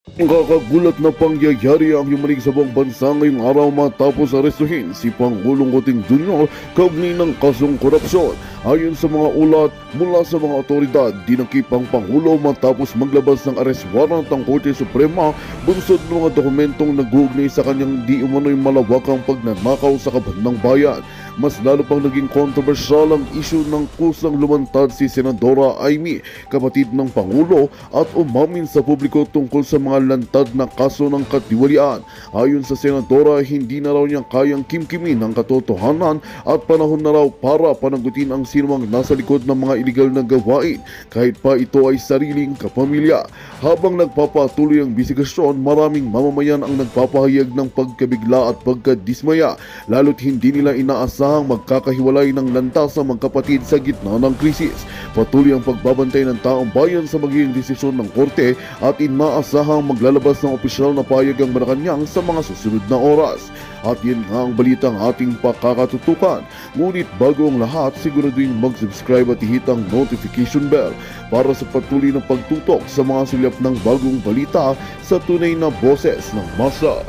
Nakakagulat na pangyayari ang yumanig sa buong bansa ngayong araw matapos arestuhin si Pangulong Kuting Jr. kaugnay ng kasong korupsyon. Ayon sa mga ulat mula sa mga otoridad, dinakip ang Pangulo matapos maglabas ng arrest warrant ang Korte Suprema bunsod ng mga dokumentong nag-uugnay sa kanyang di umano'y malawakang pagnanakaw sa kabandang bayan. Mas lalo pang naging kontrobersyal ang isyu ng kusang lumantad si Senadora Amy, kapatid ng Pangulo, at umamin sa publiko tungkol sa mga lantad na kaso ng katiwalian. Ayon sa Senadora, hindi na raw niya kayang kimkimin ang katotohanan at panahon na raw para panagutin ang sinumang nasa likod ng mga iligal na gawain, kahit pa ito ay sariling kapamilya. Habang nagpapatuloy ang investigasyon, maraming mamamayan ang nagpapahayag ng pagkabigla at pagkadismaya, lalo't hindi nila inaasahang magkakahiwalay ng landas sa magkapatid sa gitna ng krisis. Patuloy ang pagbabantay ng taong bayan sa magiging desisyon ng korte at inaasahang maglalabas ng opisyal na pahayag ang Malacanang sa mga susunod na oras. At yan nga ang balitang ating pakakatutukan. Ngunit bago ang lahat, siguraduhin mag-subscribe at ihit ang notification bell para sa patuloy na pagtutok sa mga sulyap ng bagong balita sa tunay na boses ng masa.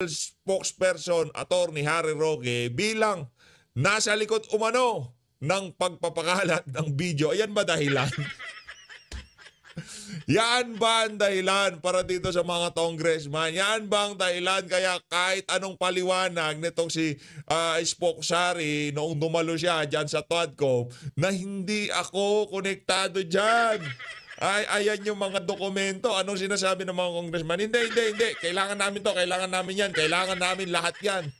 Spokesperson Attorney Harry Roque bilang nasa likod umano ng pagpapakalat ng video. Ayan ba dahilan? Yan ba ang dahilan para dito sa mga congressman? Yan ba ang dahilan kaya kahit anong paliwanag nitong si Spokesari noong dumalo siya dyan sa Toadcom na hindi ako konektado dyan? Ay, ayan yung mga dokumento. Anong sinasabi ng mga congressman? Hindi. Kailangan namin to, kailangan namin yan, kailangan namin lahat yan.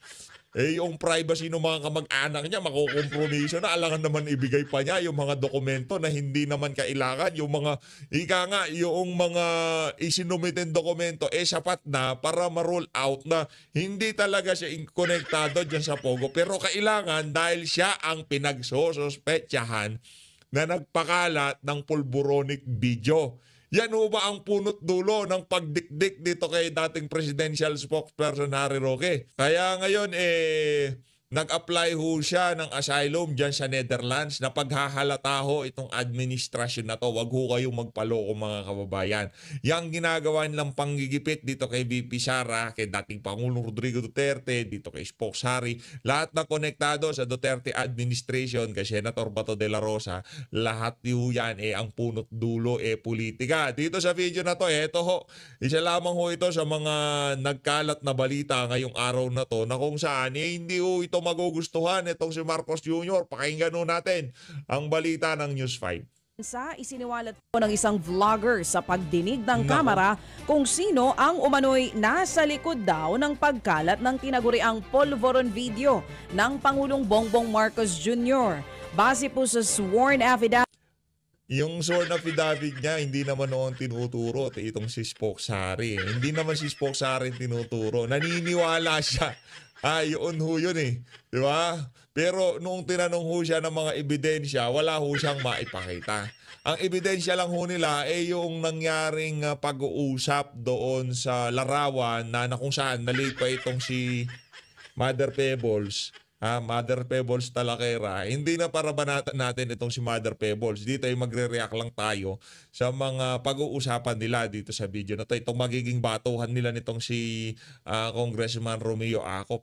Eh, yung privacy ng mga kamag-anak niya, makukompromiso na. Alangan naman ibigay pa niya yung mga dokumento na hindi naman kailangan. Yung mga, yung mga isinumitin dokumento, sapat na para ma-roll out na hindi talaga siya konektado dyan sa Pogo. Pero kailangan dahil siya ang pinagsosospetsahan na nagpakalat ng pulburonic video. Yan ho ba ang punot dulo ng pagdikdik dito kay dating presidential spokesperson Harry Roque? Kaya ngayon nag-apply ho siya ng asylum dyan sa Netherlands na paghahalata ho itong administrasyon na to. Wag ho kayong magpaloko mga kababayan. Yang ginagawa nilang panggigipit dito kay VP Sara, kay dating Pangulong Rodrigo Duterte, dito kay Spokesari, lahat na konektado sa Duterte administration, kay Senator Bato de la Rosa, lahat ho yan ang punot dulo politika. Dito sa video na to, ito ho, isa lamang ho ito sa mga nagkalat na balita ngayong araw na to na kung saan hindi ho ito magugustuhan itong si Marcos Jr. Pakinggan ho natin ang balita ng News 5. Isiniwalat po ng isang vlogger sa pagdinig ng kamera kung sino ang umano'y nasa likod daw ng pagkalat ng tinaguriang polvoron video ng Pangulong Bongbong Marcos Jr. Base po sa sworn affidavit. Yung sworn affidavit niya, hindi naman noon tinuturo itong si Spokesari. Hindi naman si Spokesari tinuturo. Naniniwala siya. Yun ho yun Di ba? Pero nung tinanong ho siya ng mga ebidensya, wala ho siyang maipakita. Ang ebidensya lang ho nila yung nangyaring pag-uusap doon sa larawan na kung saan nalate pa itong si Mother Pebbles. Mother Pebbles Talakera. Hindi na para banatan natin itong si Mother Pebbles. Dito ay magre-react lang tayo sa mga pag-uusapan nila dito sa video na to. Itong magiging batuhan nila nitong si Congressman Romeo Acop.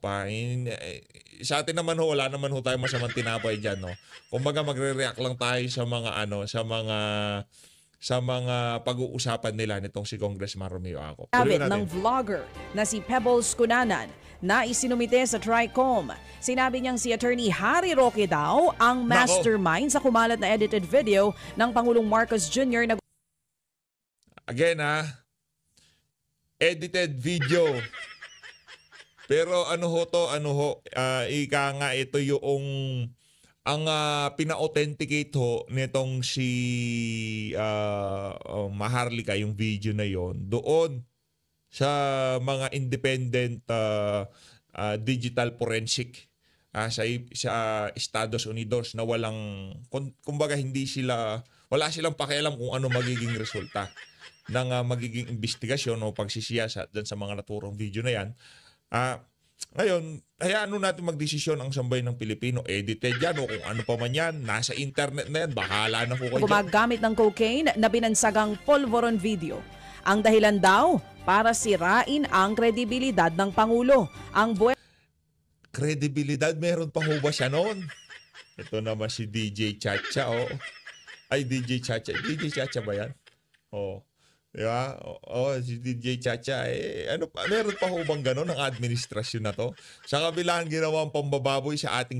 Sa atin naman ho, wala naman ho tayo masamang tinapay dyan. No? Kumbaga magre-react lang tayo sa mga sa mga pag-uusapan nila nitong si Congressman Romeo Acop. Ng vlogger na si Pebbles Cunanan na isinumite sa TRICOM. Sinabi niyang si Attorney Harry Roque daw ang mastermind sa kumalat na edited video ng Pangulong Marcos Jr. na again edited video. Pero ika nga ito yung ang pina-authenticate ho nitong si Maharlika, yung video na yon doon sa mga independent digital forensic sa Estados Unidos na kumbaga wala silang pakialam kung ano magiging resulta ng magiging investigasyon o pagsisiyasat dyan sa mga naturong video na yan. Ngayon, hayaan natin magdesisyon ang sambayan ng Pilipino. Edited yan o kung ano pa man yan. Nasa internet na yan. Bahala na po kayo. Gumagamit ng cocaine na binansagang polvoron video. Ang dahilan daw para sirain ang kredibilidad ng Pangulo. Ang Kredibilidad, meron pa ho ba siya noon? Ito naman si DJ Chacha, oh. Ay, DJ Chacha. DJ Chacha ba yan? Oh. Di ba? Si DJ Chacha. Ano pa? Meron pa ho bang gano'n ang administrasyon na to? Sa kabila ng ginawang pambababoy sa ating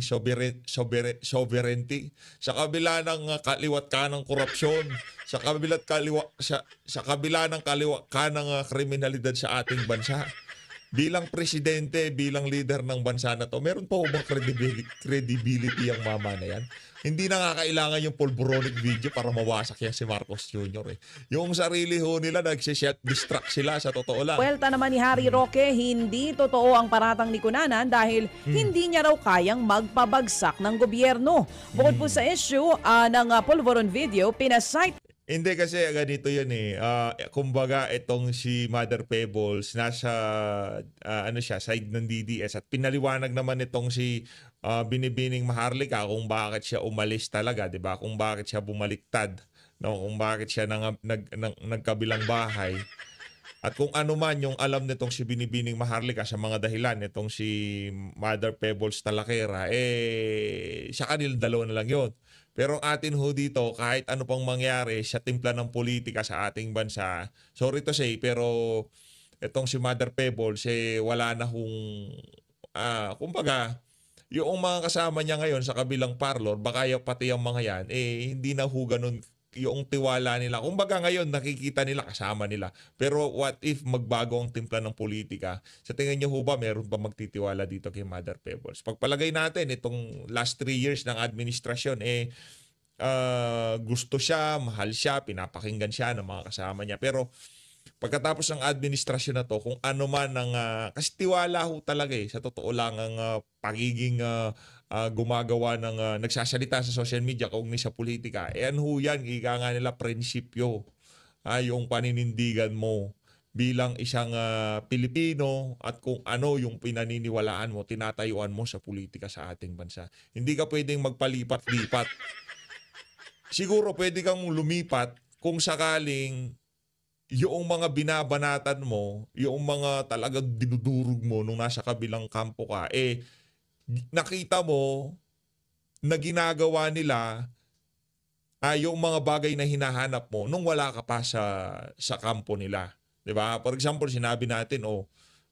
sovereignty, sa kabila ng kaliwat ka ng korupsyon, sa kabila ng kaliwat ka ng kriminalidad sa ating bansa, bilang presidente, bilang leader ng bansa na to, meron pa ho bang credibility ang mama na yan? Hindi na nga kailangan yung pulboronic video para mawasak yan si Marcos Jr. Yung sarili ho nila, nagsiset-distract sila sa totoo lang. Puwelta naman ni Harry Roque, hindi totoo ang paratang ni Cunanan dahil hindi niya raw kayang magpabagsak ng gobyerno. Bukod po sa issue ng polvoron video, pinasite Hindi kasi ganito yun eh. Kumbaga itong si Mother Pebbles nasa side ng DDS at pinaliwanag naman itong si Binibining Maharlika kung bakit siya umalis talaga, 'di ba? Kung bakit siya bumaliktad, no? Kung bakit siya nagkabilang bahay. At kung ano man yung alam nitong si Binibining Maharlika sa mga dahilan nitong si Mother Pebbles Talakera, sa kanilang dalawa na lang yun. Pero ang atin ho dito, kahit ano pang mangyari sa timpla ng politika sa ating bansa, sorry to say, pero itong si Mother Pebbles, wala na kumbaga, yung mga kasama niya ngayon sa kabilang parlor, baka pati yung mga yan, hindi na ho ganun yung tiwala nila. Kumbaga ngayon, nakikita nila, kasama nila. Pero what if magbago ang timpla ng politika? Sa tingin niyo ho ba, meron pa magtitiwala dito kay Mother Pebbles? Pagpalagay natin, itong last 3 years ng administrasyon, gusto siya, mahal siya, pinapakinggan siya ng mga kasama niya. Pero pagkatapos ng administrasyon na to, kung ano man ang kasi tiwala ho talaga sa totoo lang ang pagiging gumagawa ng nagsasalita sa social media kaugnay sa politika. Ano ho yan, ika nga nila prinsipyo. Yung paninindigan mo bilang isang Pilipino at kung ano yung pinaniniwalaan mo, tinatayuan mo sa politika sa ating bansa. Hindi ka pwedeng magpalipat-lipat. Siguro pwede kang lumipat kung sakaling yung mga binabanatan mo, yung mga talagang dinudurog mo nung nasa kabilang kampo ka, nakita mo na ginagawa nila yung mga bagay na hinahanap mo nung wala ka pa sa kampo nila. 'Di ba? For example, sinabi natin,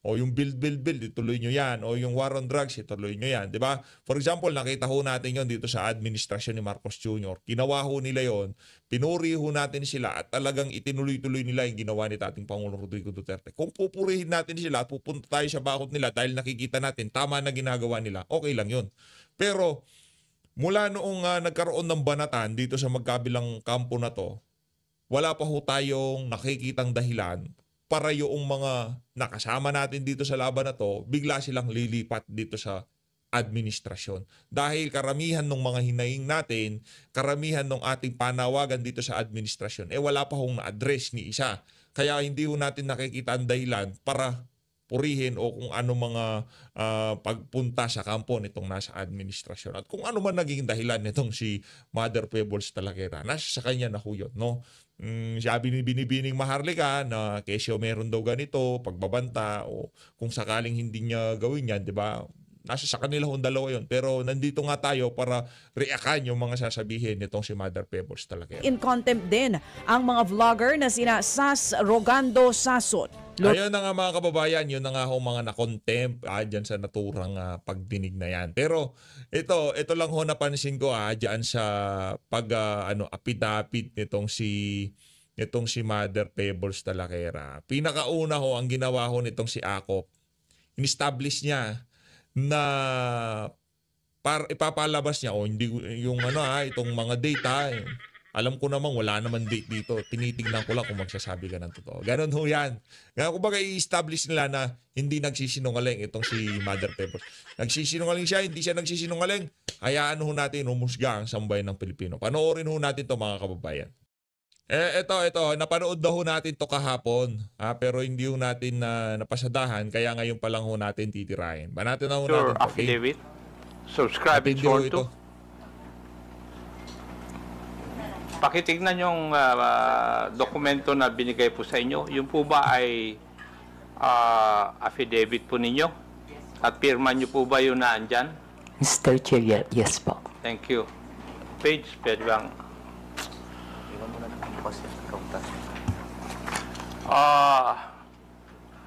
yung build, ituloy nyo yan. O yung war on drugs, ituloy nyo yan. 'Di ba? For example, nakita ho natin yon dito sa administrasyon ni Marcos Jr. Ginawa ho nila yon, pinuri ho natin sila at talagang itinuloy-tuloy nila yung ginawa ni dating Pangulong Rodrigo Duterte. Kung pupurihin natin sila at pupunta tayo sa bakod nila dahil nakikita natin tama na ginagawa nila, okay lang yun. Pero mula noong nagkaroon ng banatan dito sa magkabilang kampo na to, wala pa ho tayong nakikitang dahilan para yung mga nakasama natin dito sa laban na to, bigla silang lilipat dito sa administrasyon. Dahil karamihan ng mga hinaing natin, karamihan ng ating panawagan dito sa administrasyon, wala pa hong na-address ni isa. Kaya hindi ho natin nakikita ang dahilan para purihin o kung ano mga pagpunta sa kampo nitong nasa administrasyon. At kung ano man naging dahilan nitong si Mother Pebbles Talakera, nasa sa kanya na ho yun, no? Sabi ni Binibining Maharlika na kesyo meron daw ganito, pagbabanta o kung sakaling hindi niya gawin yan, di ba? Nasa sa kanila hong dalawa yun. Pero nandito nga tayo para reakan yung mga sasabihin nitong si Mother Pebbles Talakera. in contempt din ang mga vlogger na sina Sas Rogando Sasot. Ayun na nga mga kababayan, yun na nga ho mga na-contempt dyan sa naturang pagdinig na yan. Pero ito lang ho napansin ko dyan sa apit-apit nitong si Mother Pebbles Talakera. Pinakauna ho ang ginawa ho nitong si Akop, in-establish niya na para ipapalabas niya hindi yung itong mga data. Alam ko namang wala naman date dito. Tinitignan ko lang kung magsasabi ka ng totoo. Ganon ho yan. Kaya kumbaga i-establish nila na hindi nagsisinungaling itong si Mother Pebbles. Nagsisinungaling siya, hindi siya nagsisinungaling. Hayaan ho natin humusga ang sambayan ng Pilipino. Panoorin ho natin ito mga kababayan. Ito, napanood na ho natin to kahapon. Pero hindi ho natin na napasadahan, kaya ngayon pa lang ho natin titirahin. Natin na ho Your natin to. Okay? affidavit. Subscribe and Matindi ho sworn ito. to. Pakitignan yung dokumento na binigay po sa inyo. Yung po ba ay affidavit po ninyo? At pirma nyo po ba yun na andyan? Mr. Chair, yes po. Thank you. Page, pwede bang?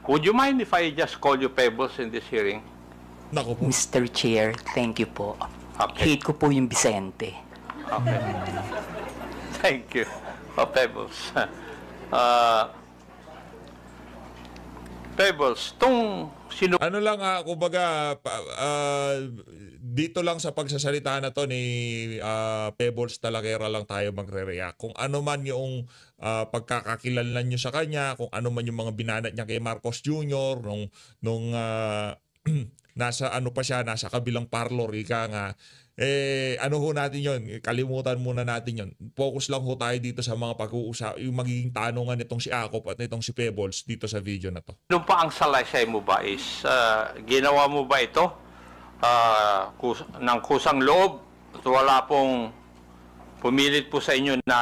Would you mind if I just call you Pebbles in this hearing? Naku po. Mr. Chair, thank you po. Okay. Hate ko po yung Vicente. Okay. Thank you. Pebbles. Pebbles, sino Ano lang, kumbaga, dito lang sa pagsasalita na to ni Pebbles Talakera lang tayo magre-react. Kung ano man yung pagkakakilanlan nyo sa kanya, kung ano man yung mga binanat niya kay Marcos Jr. nung nasa ano pa siya, nasa kabilang parlor, ika nga. Ano ho natin yon, kalimutan muna natin yon. Focus lang ho tayo dito sa mga pag-uusap, yung magiging tanungan nitong si Akop at nitong si Pebbles dito sa video na to. pa ang salaysay mo ba is ginawa mo ba ito ng kusang loob at wala pong pumilit po sa inyo na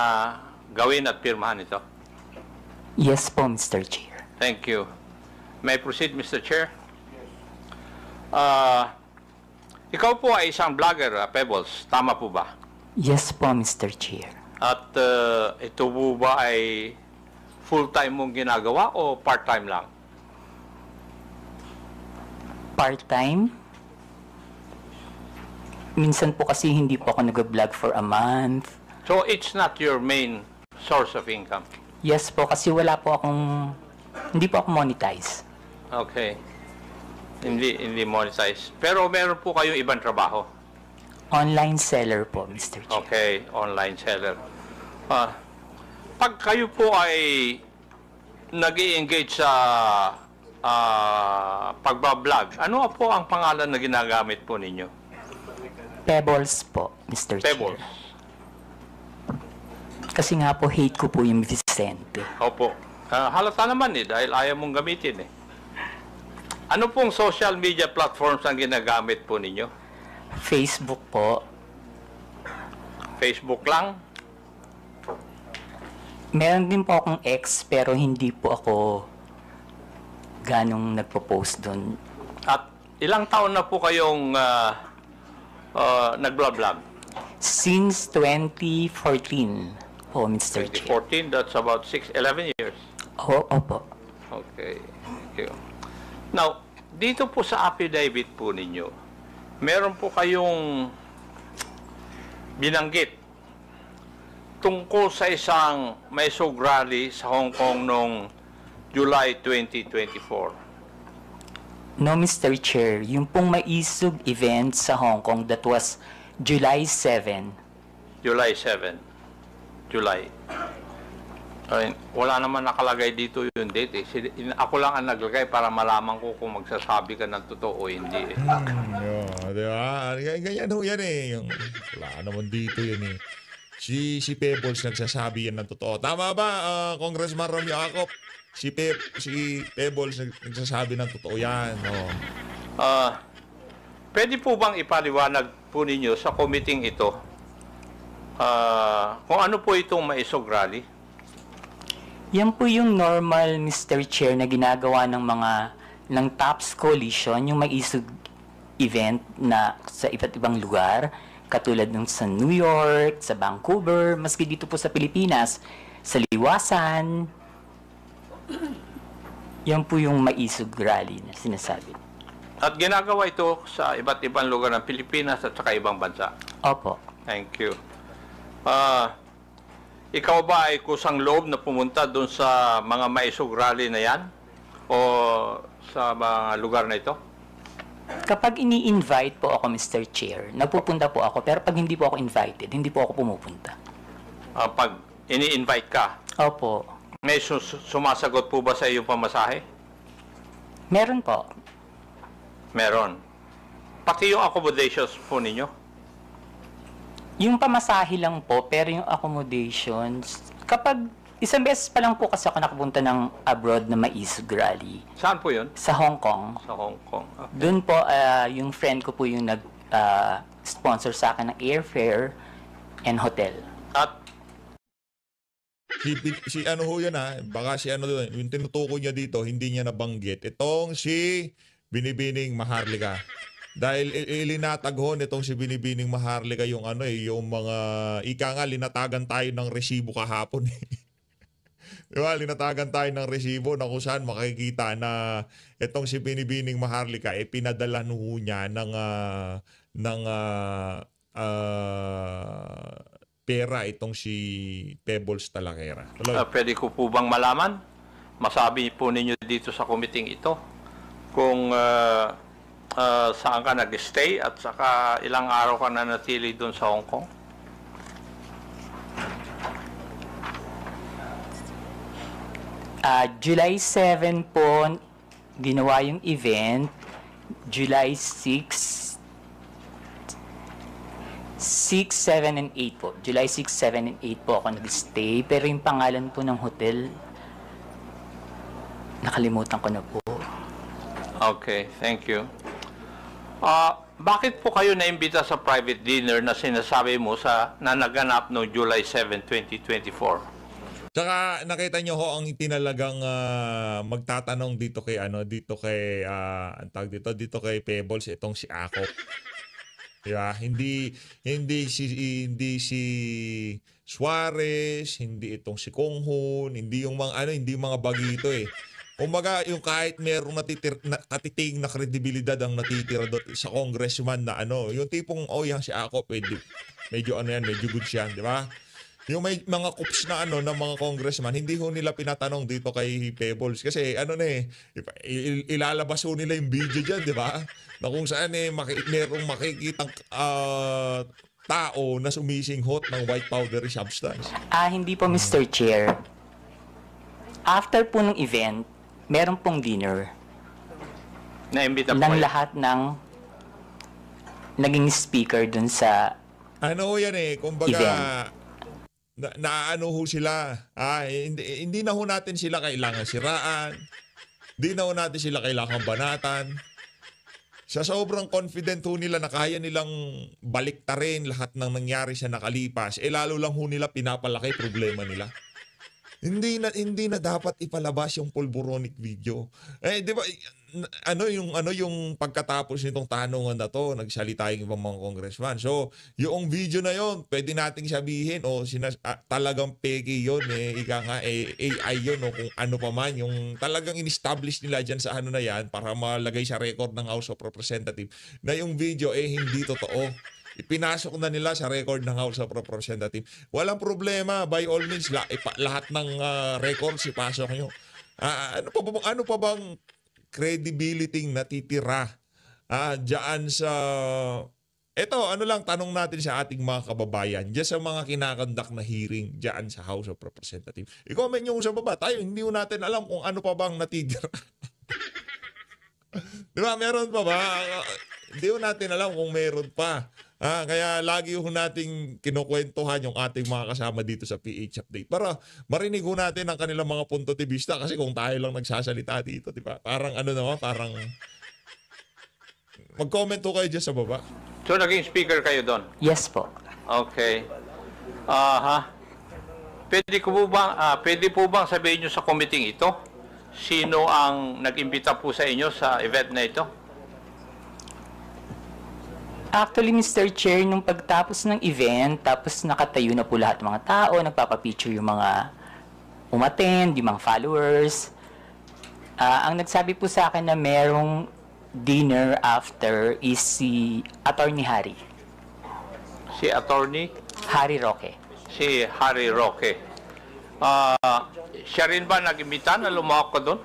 gawin at pirmahan ito? Yes po, Mr. Chair. Thank you. May I proceed, Mr. Chair? Ikaw po ay isang vlogger, Pebbles. Tama po ba? Yes po, Mr. Chair. At ito po ba ay full-time mong ginagawa o part-time lang? Part-time? Minsan po kasi hindi po ako nag-vlog for a month. So it's not your main source of income? Yes po, kasi hindi po ako monetize. Okay. Hindi monetize. Pero meron po kayong ibang trabaho? Online seller po, Mr. Chair. Okay, online seller. Pag kayo po ay nag-i-engage sa pagbablog, ano po ang pangalan na ginagamit po ninyo? Pebbles po, Mr. Pebbles. Chair. Kasi nga po, hate ko po yung Vicente. Opo. Halata naman dahil ayaw mong gamitin eh. Ano pong social media platforms ang ginagamit po ninyo? Facebook po. Facebook lang? Meron din po akong ex, pero hindi po ako ganong nagpo-post doon. At ilang taon na po kayong nag-vlog? Since 2014 po, Mr. Chair. 2014, that's about 11 years. Opo. Okay. Thank you. Now, dito po sa affidavit po ninyo, meron po kayong binanggit tungkol sa isang Maisog rally sa Hong Kong noong July 2024. No, Mr. Chair, yung pong maisog event sa Hong Kong, that was July 7. July 7. July. Ay, wala naman nakalagay dito yung date eh. Ako lang ang naglagay para malaman ko kung magsasabi ka ng totoo o hindi eh. Di ba? Ganyan ho yan eh. Wala naman dito yan eh. Si Pebbles nagsasabi yan ng totoo. Tama ba, Congressman Romeo Acop? Si Pebbles nagsasabi ng totoo yan. Pwede po bang ipaliwanag po ninyo sa committee ito kung ano po itong Maisog Rally? Yan po yung normal, Mr. Chair, na ginagawa ng TOPS Coalition, yung maisog event na sa iba't ibang lugar, katulad ng sa New York, sa Vancouver, maski dito po sa Pilipinas, sa Liwasan. Yan po yung maisog rally na sinasabi. At ginagawa ito sa iba't ibang lugar ng Pilipinas at saka ibang bansa. Opo. Thank you. Ikaw ba ay kusang loob na pumunta doon sa mga Maisog Rally na yan? O sa mga lugar na ito? Kapag ini-invite po ako, Mr. Chair, napupunta po ako. Pero pag hindi po ako invited, hindi po ako pumupunta. Pag ini-invite ka, Opo. may sumasagot po ba sa iyong pamasahe? Meron po. Meron. Pati yung accommodations po ninyo? Yung pamasahe lang po, pero yung accommodations, Kapag isang beses pa lang po kasi ako nakapunta ng abroad na maisog rally Saan po yun? sa Hong Kong. Sa Hong Kong. Doon po, yung friend ko po yung nag-sponsor sa akin ng airfare and hotel. At Si ano ho yan ha, baka si ano doon, yung tinutukoy niya dito, hindi niya nabanggit. Itong si Binibining Maharlika. Dahil ilinatag ho nitong si Binibining Maharlika yung ano yung mga, ika nga, linatagan tayo ng resibo kahapon eh. Diba, linatagan tayo ng resibo na kung saan makikita na itong si Binibining Maharlika pinadala ho niya ng pera itong si Pebbles Talakera. pwede ko po bang malaman? Masabi po ninyo dito sa committee ito kung saan ka nag-stay at saka ilang araw ka na natili doon sa Hong Kong? July 7 po, ginawa yung event. July 6, 7, and 8 po. July 6, 7, and 8 po ako nag-stay. Pero yung pangalan po ng hotel, nakalimutan ko na po. Okay, thank you. Bakit po kayo naimbita sa private dinner na sinasabi mo na naganap no July 7, 2024? Tsaka nakita nyo ho ang tinalagang magtatanong dito kay ang tawag dito kay Pebbles, itong si Ako. Diba? Hindi si Suarez, hindi itong si Konghon, hindi yung mga bagito eh. Kumbaga, yung kahit merong katiting na kredibilidad ang natitira sa congressman na yung tipong yan si Ako, pwede. Medyo medyo good siya, di ba? Yung may mga kups na na mga congressman, hindi ho nila pinatanong dito kay Pebbles kasi ilalabas ho nila yung video diyan, di ba? Na kung saan merong makikitang tao na sumisinghot ng white powdery substance. Hindi po, Mr. Chair. After po ng event, meron pong dinner Naimbita po ng kayo? lahat ng naging speaker dun sa Ano yan kumbaga event. naano ho sila. Hindi na ho natin sila kailangan siraan. Hindi na ho natin sila kailangan banatan. Sa sobrang confident ho nila na kaya nilang baliktarin lahat ng nangyari sa nakalipas, lalo lang ho nila pinapalaki problema nila. Hindi na dapat ipalabas yung pulboronic video. Di ba yung pagkatapos nitong tanungan na to, nagsalita yung ibang mga congressman. So, yung video na yon, pwede nating sabihin talagang peke yon ika nga AI yon kung ano pa man yung talagang in-establish nila diyan sa na yan para malagay sa record ng House of Representatives na yung video hindi totoo. Ipinasok na nila sa record ng House of Representatives. Walang problema. By all means, lahat ng records ipasok nyo. Ano pa bang credibility natitira diyan sa... Ito, tanong natin sa ating mga kababayan diyan sa mga kinakandak na hearing diyan sa House of Representatives. I-comment nyo sa baba. Tayo, hindi natin alam kung ano pa bang natitira. Di ba? Meron pa ba? Hindi natin alam kung meron pa. Kaya lagi ho nating kinukwentuhan yung ating mga kasama dito sa PH Update para marinig ho natin ang kanilang mga punto de vista kasi kung tayo lang nagsasalita dito, di ba? Parang parang mag-comment ho kayo dyan sa baba. So, naging speaker kayo doon? Yes po. Okay. Pwede po bang sabihin nyo sa committee ito? Sino ang nag-imbita po sa inyo sa event na ito? Actually, Mr. Chair, nung pagtapos ng event, tapos nakatayo na po lahat ng mga tao, nagpapapicture yung mga umattend, yung mga followers. Ang nagsabi po sa akin na merong dinner after is si Attorney Harry. Si Attorney? Harry Roque. Si Harry Roque. Siya rin ba nag-imbita na lumawak ka doon?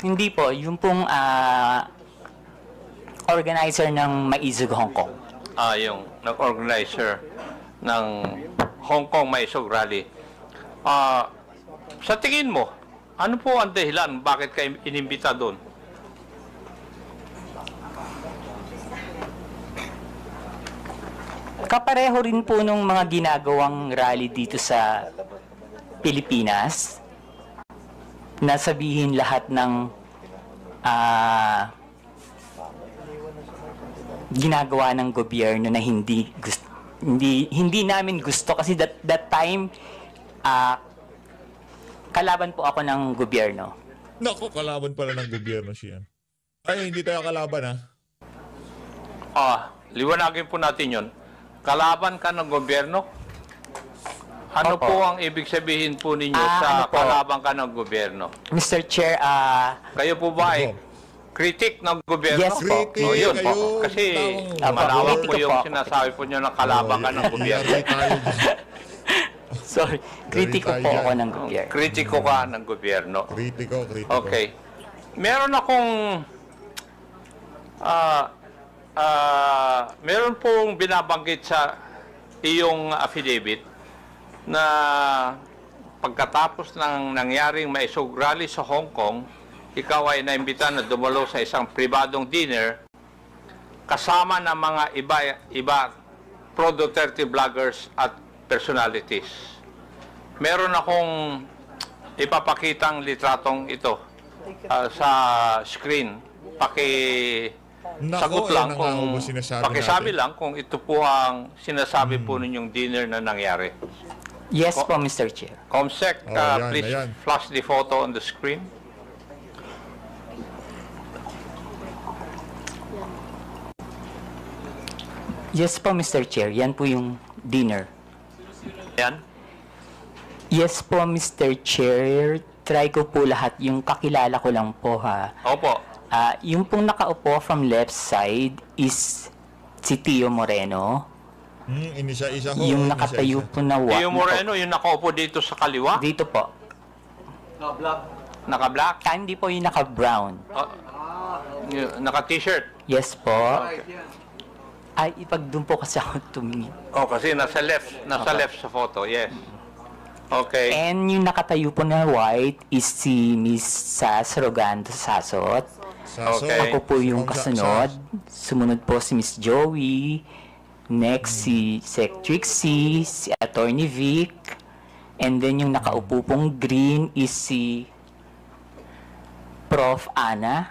Hindi po, yung pong organizer ng Maisog Hong Kong. Yung nag-organizer ng Hong Kong Maisog Rally. Sa tingin mo, ano po ang dahilan bakit kayo inimbita doon? Kapareho rin po nung mga ginagawang rally dito sa Pilipinas na sabihin lahat ng ginagawa ng gobyerno na hindi namin gusto kasi that time kalaban po ako ng gobyerno. Naku, kalaban pala ng gobyerno siya. Ay, hindi tayo kalaban, Liwanagin po natin yun. Kalaban ka ng gobyerno? Ano Opo. po ang ibig sabihin po ninyo ano sa po? kalaban ka ng gobyerno? Mr. Chair, Kayo po ba ay critic ng gobyerno? Yes po. Critic, O, yun po. ayun, Kasi tamang- malawak Critic po po yung ako. sinasabi po nyo na kalaban ka ng gobyerno. Yari tayo dyan. sorry, kritiko tayo po dyan. ako ng gobyerno. Kritiko ka ng gobyerno. Kritiko. Okay. Meron akong meron pong binabanggit sa iyong affidavit na pagkatapos ng nangyaring maisog rally sa Hong Kong, ikaw ay naimbita na dumalo sa isang pribadong dinner kasama ng mga iba pro-Duterte vloggers at personalities. Meron akong ipapakitang litratong ito sa screen. Sagot lang kung pakisabi lang kung ito po ang sinasabi po ninyong dinner na nangyari. Yes po, Mr. Chair. Comsec, Ayan, please ayan. flash the photo on the screen. Yes po, Mr. Chair. Yan po yung dinner. Yan. Yes po, Mr. Chair. Try ko po lahat. Yung kakilala ko lang po, ha. Opo. Yung pong nakaupo from left side is si Tio Moreno. Inisa-isa ho. Yung nakatayo po na Tio Moreno, yung nakaupo dito sa kaliwa. Dito po. Naka-black. Hindi po yung naka-brown. Naka-t-shirt. Yes po. Ay, ipag-doon po kasi ako tumingin. Oh, kasi nasa left left sa photo. Yes. Okay. And yung nakatayo po na white is si Miss Sas Rogando Sasot. Okay. Ako po yung kasunod. Sumunod po si Miss Joey. Next si Sec Trixie, si Attorney Vic. And then yung nakaupo pong green is si Prof. Ana.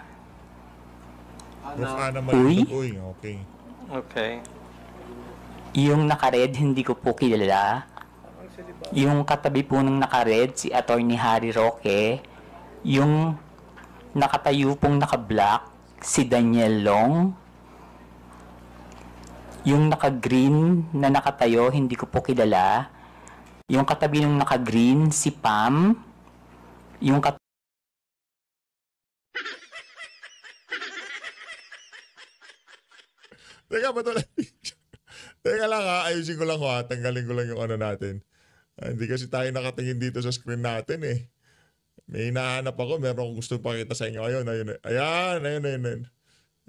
Prof. Ana Uy. Uy, okay. Okay. Yung naka-red, hindi ko po kilala. Yung katabi po ng naka-red, si Attorney Harry Roque. Yung nakatayo pong naka-black, si Daniel Long. Yung naka-green na nakatayo, hindi ko po kilala. Yung katabi ng naka-green, si Pam. Yung Teka, ba't wala picture? Teka lang ayusin ko lang tanggalin ko lang yung ano natin. Hindi kasi tayo nakatingin dito sa screen natin eh. May hinahanap ako, meron akong gusto pakita sa inyo. Ayan.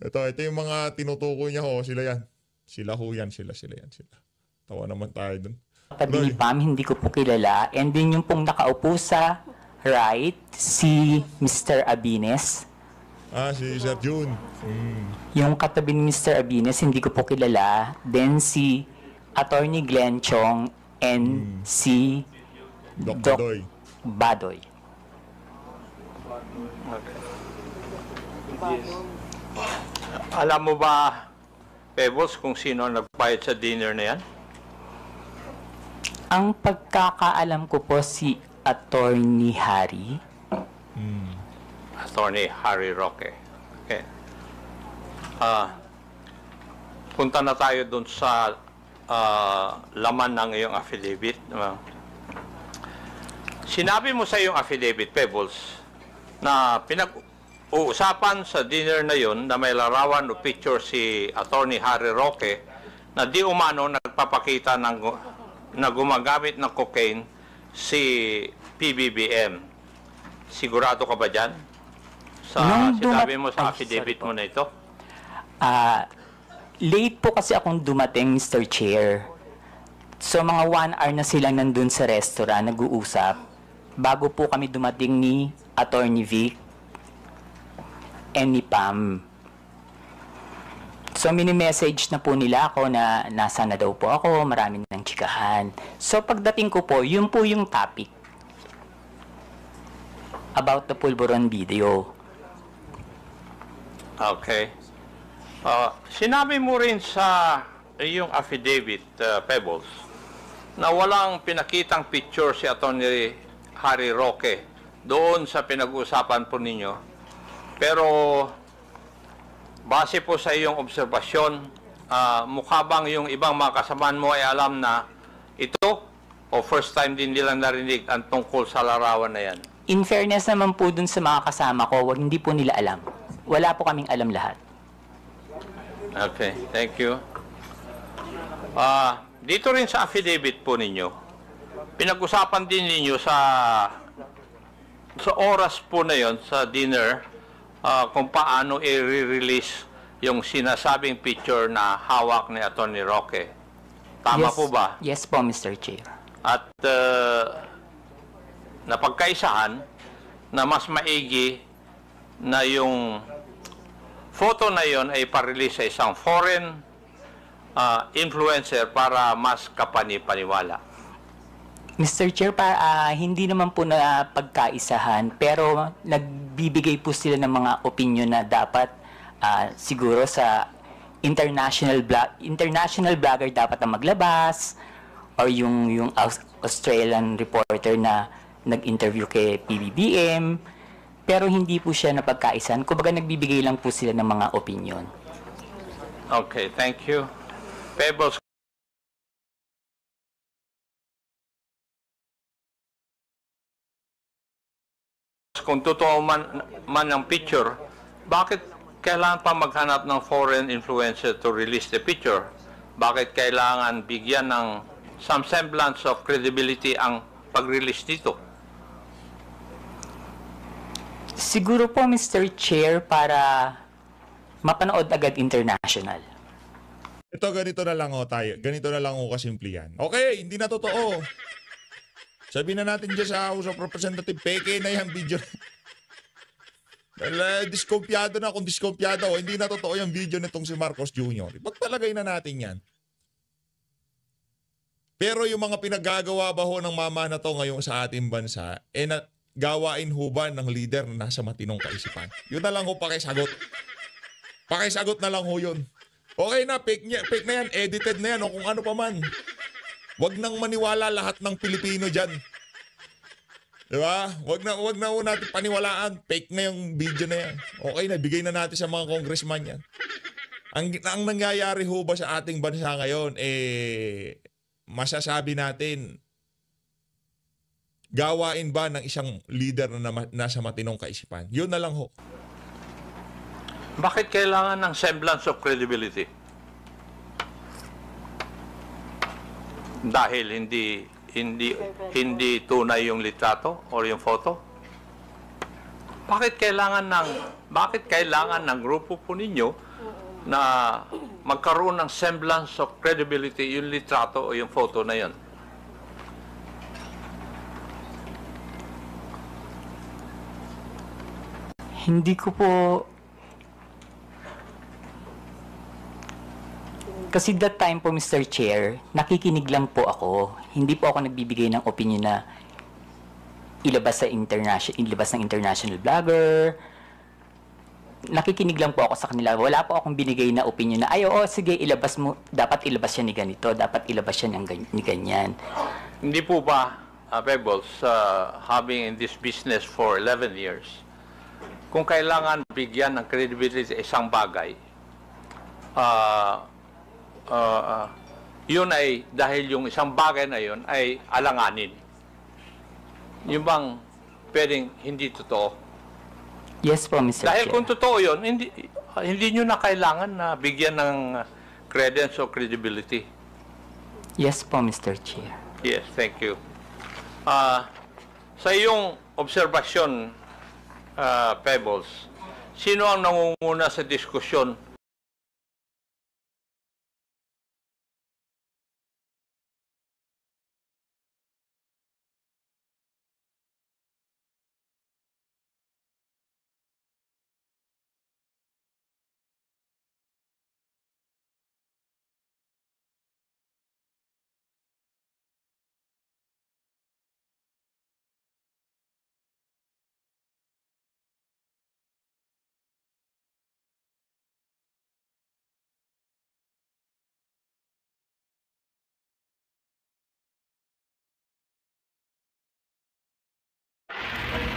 Ito yung mga tinutukoy niya sila yan. Sila yan. Tawa naman tayo dun. katabi ni Pam, hindi ko po kilala. And then yung pong nakaupo sa right, si Mr. Abines. Si Sir June. Yung katabi ni Mr. Abines, hindi ko po kilala. Then si Attorney Glenn Chong and si Doc Doc Badoy. Badoy. Alam mo ba, Pebbles, kung sino ang nagbayad sa dinner na yan? Ang pagkakaalam ko po si Attorney Harry. Attorney Harry Roque. Okay. Punta na tayo dun sa laman ng iyong affidavit. Sinabi mo sa iyong affidavit, Pebbles, na pinag-uusapan sa dinner na yon na may larawan o picture si Attorney Harry Roque na di umano nagpapakita na gumagamit ng cocaine si PBBM. Sigurado ka ba dyan? Sinabi mo sa affidavit mo na ito? Late po kasi akong dumating, Mr. Chair. So, mga 1 hour na silang nandun sa restaurant, nag-uusap. Bago po kami dumating ni Attorney Vic and ni Pam. So, mini-message na po nila ako na nasa na daw po ako, marami ng chikahan. So, pagdating ko po, yun po yung topic. about the pulburon video. Okay. Sinabi mo rin sa iyong affidavit, Pebbles, na walang pinakitang picture si Atty. Harry Roque doon sa pinag-uusapan po ninyo. Pero base po sa iyong obserbasyon, mukha bang yung ibang mga kasamaan mo ay alam na ito o first time din nilang narinig ang tungkol sa larawan na yan? In fairness naman po dun sa mga kasama ko, hindi po nila alam. Wala po kaming alam lahat. Okay, thank you. Dito rin sa affidavit po ninyo, pinag-usapan din ninyo sa oras po na yon sa dinner kung paano i-release yung sinasabing picture na hawak ni Atty. Roque. Tama po ba? Yes po, Mr. Chair. At napagkaisahan na mas maigi na yung photo na yon ay parelease sa isang foreign influencer para mas kapani-paniwala. Mr. Chair, hindi naman po na pagkaisahan, pero nagbibigay po sila ng mga opinion na dapat siguro sa international blogger dapat ang maglabas, or yung Australian reporter na nag-interview kay PBBM, pero hindi po siya napagkaisahan. Kumbaga nagbibigay lang po sila ng mga opinion. Okay, thank you. Pebbles, kung totoo man ang picture, bakit kailangan pa maghanap ng foreign influencer to release the picture? Bakit kailangan bigyan ng some semblance of credibility ang pag-release dito? Siguro po, Mr. Chair, para mapanood agad international. Ito, ganito na lang tayo. Ganito na lang kasimple yan. Okay, hindi na totoo. Sabihin na natin dyan sa House of Representative, peke na yan video. Diskompyado na kung diskompyado. Hindi na totoo yung video nitong si Marcos Jr. Pagpalagay na natin yan. Pero yung mga pinagagawa ba ho ng mama na to ngayon sa ating bansa, gawain ho ba ng leader na nasa matinong kaisipan? Yun na lang ho pakisagot. Pakisagot na lang ho yun. Okay na, fake na yan, edited na yan, o kung ano pa man. Huwag nang maniwala lahat ng Pilipino dyan. Diba? Huwag na ho natin paniwalaan. Fake na yung video na yan. Okay na, bigay na natin sa mga congressman yan. Ang nangyayari ho ba sa ating bansa ngayon, masasabi natin, gawain ba ng isang leader na nasa matinong kaisipan? Yun na lang ho. Bakit kailangan ng semblance of credibility? Dahil hindi tunay yung litrato o yung photo? Bakit kailangan ng grupo po ninyo na magkaroon ng semblance of credibility yung litrato o yung photo na yon? Hindi ko po... Kasi that time po, Mr. Chair, nakikinig lang po ako. Hindi po ako nagbibigay ng opinion na ilabas ng international blogger. Nakikinig lang po ako sa kanila. Wala po akong binigay na opinion na, sige, ilabas mo, dapat ilabas siya ni ganito, dapat ilabas siya ni ganyan. Hindi po ba, Pebbles, having in this business for 11 years, kung kailangan bigyan ng credibility sa isang bagay, yun ay dahil yung isang bagay na yun ay alanganin. Yung bang pwedeng hindi totoo? Yes po, Mr. Dahil Chair. kung totoo yun, hindi nyo na kailangan na bigyan ng credence o credibility. Yes po, Mr. Chair. Yes, thank you. Sa iyong obserbasyon, Pebbles, sino ang nangunguna sa diskusyon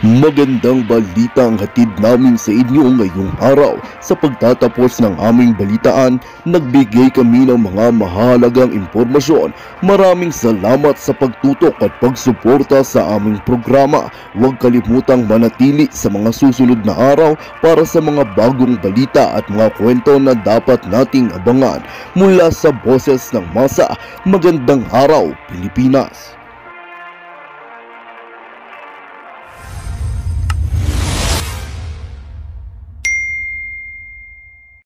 Magandang balita ang hatid namin sa inyo ngayong araw. Sa pagtatapos ng aming balitaan, nagbigay kami ng mga mahalagang impormasyon. Maraming salamat sa pagtutok at pagsuporta sa aming programa. Huwag kalimutang manatili sa mga susunod na araw para sa mga bagong balita at mga kwento na dapat nating abangan. Mula sa Boses ng Masa, magandang araw Pilipinas!